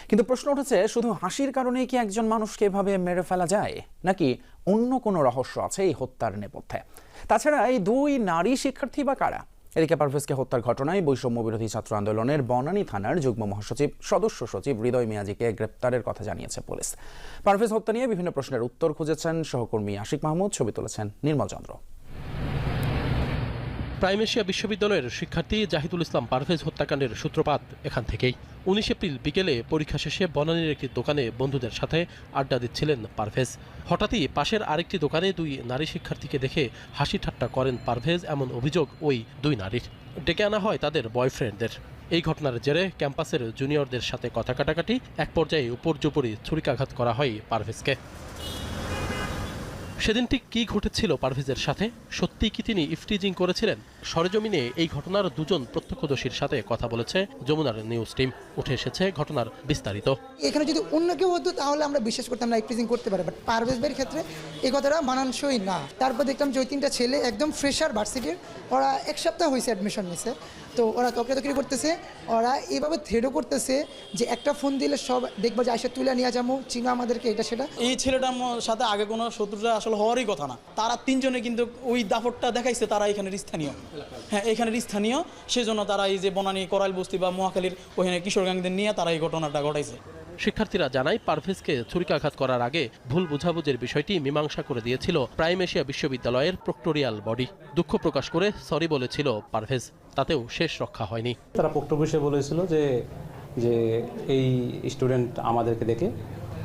কিন্তু প্রশ্ন উঠেছে, শুধু হাসির কারণেই কি একজন মানুষকে এভাবে মেরে ফেলা যায়, নাকি অন্য কোনো রহস্য আছে এই হত্যার নেপথ্যে? তাছাড়া এই দুই নারী শিক্ষার্থী বা কারা? এদিকে পারভেজকে হত্যার ঘটনায় বৈষম্য বিরোধী ছাত্র আন্দোলনের বনানী থানার যুগ্ম মহাসচিব সদস্য সচিব হৃদয় মিয়াজিকে গ্রেপ্তারের কথা জানিয়েছে পুলিশ। পারভেজ হত্যা নিয়ে বিভিন্ন প্রশ্নের উত্তর খুঁজেছেন সহকর্মী আশিক মাহমুদ, ছবি তুলেছেন নির্মল চন্দ্র। প্রাইম এশিয়া বিশ্ববিদ্যালয়ের শিক্ষার্থী জাহিদুল ইসলাম পারভেজ হত্যাকাণ্ডের সূত্রপাত এখান থেকেই। 19 এপ্রিল বিকেলে পরীক্ষা শেষে বনানীর একটি দোকানে বন্ধুদের সাথে আড্ডা দিচ্ছিলেন পারভেজ। হঠাৎই পাশের আরেকটি দোকানে দুই নারী শিক্ষার্থীকে দেখে হাসি ঠাট্টা করেন পারভেজ, এমন অভিযোগ ওই দুই নারীর। ডেকে আনা হয় তাদের বয়ফ্রেন্ডদের। এই ঘটনার জেরে ক্যাম্পাসের জুনিয়রদের সাথে কথা কাটাকাটি, এক পর্যায়ে উপর্যুপরি ছুরিকাঘাত করা হয় পারভেজকে। সেদিন ঠিক কী ঘটেছিল পারভেজের সাথে? সত্যিই কি তিনি ইফটিজিং করেছিলেন? সরেজমিনে এই ঘটনার দুজন প্রত্যক্ষদর্শীর সাথে কথা বলেছে যমুনার নিউজ টিম। উঠে এসেছে ঘটনার বিস্তারিত। এখানে যদি অন্য কেউ হতো তাহলে আমরা বিশ্বাস করতাম না ইফটিজিং করতে পারে, বাট পারভেজ ভাইয়ের ক্ষেত্রে এই কথাটা মানানসই না। তারপর দেখলাম যে ওই তিনটা ছেলে একদম ফ্রেশার ভার্সিটির, ওরা 1 সপ্তাহ হয়েছে অ্যাডমিশন নিছে, তো ওরা তকরাতকরি করতেছে, ওরা এইভাবে থ্রেডও করতেছে যে একটা ফোন দিলে সব দেখবো যে আইসা তুলে নিয়ে যাবো, চিনো আমাদেরকে, এটা সেটা। এই ছেলেটার সাথে আগে কোনো শত্রুতা আসলে হওয়ারই কথা না। তারা তিনজনে কিন্তু ওই দাপটটা দেখাইছে, তারা এখানের স্থানীয়, হ্যাঁ এখানের স্থানীয়, সেজন্য তারা এই যে বনানী করাইল বস্তি বা মহাখালীর ওখানে কিশোর গ্যাংদের নিয়ে তারা এই ঘটনাটা ঘটাইছে। শিক্ষার্থীরা জানায় পারভেজকে ছুরিকাঘাত করার আগে ভুল বুঝাবুঝির বিষয়টি মীমাংসা করে দিয়েছিল প্রাইম এশিয়া বিশ্ববিদ্যালয়ের প্রক্টোরিয়াল বডি। দুঃখ প্রকাশ করে সরি বলেছিল পারভেজ, তাতেও শেষ রক্ষা হয়নি। তারা প্রক্টোরিয়াল বলেছিল যে এই স্টুডেন্ট আমাদেরকে দেখে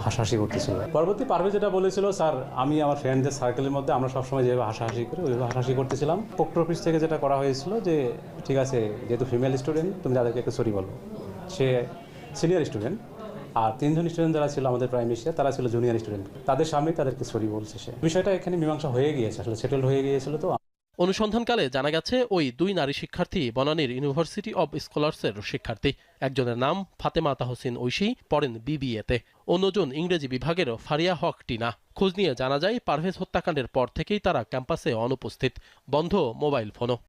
হাসাহাসি করতেছিল। পরবর্তী পারভেজ যেটা বলেছিল, স্যার আমি আমার ফ্রেন্ডদের সার্কেলের মধ্যে আমরা সবসময় যেভাবে হাসাহাসি করি ওইভাবে হাসাহাসি করতেছিলাম। প্রক্টোরিয়াল থেকে যেটা করা হয়েছিল যে ঠিক আছে, যেহেতু ফিমেল স্টুডেন্ট তুমি তাদেরকে একটু সরি বলো। সে সিনিয়র স্টুডেন্ট, আর 3 জন স্টুডেন্ট যারা ছিল আমাদের প্রাইম এশিয়া, তারা ছিল জুনিয়র স্টুডেন্ট। তাদের সামনেই তাদেরকে সরি বলছে সে। বিষয়টা এখানে মীমাংসা হয়ে গিয়েছে, আসলে সেটেল হয়ে গিয়েছিল। তো অনুসন্ধানকালে জানা গেছে ওই দুই নারী শিক্ষার্থী বনানীর ইউনিভার্সিটি অব স্কলার্সের শিক্ষার্থী। একজনের নাম ফাতেমা তাহসিন ঐশী, পড়েন বিবিএতে। অন্যজন ইংরেজি বিভাগের ফারিয়া হক টিনা। খোঁজ নিয়ে জানা যায় পারভেজ হত্যাকাণ্ডের পর থেকেই তারা ক্যাম্পাসে অনুপস্থিত, বন্ধ মোবাইল ফোনও।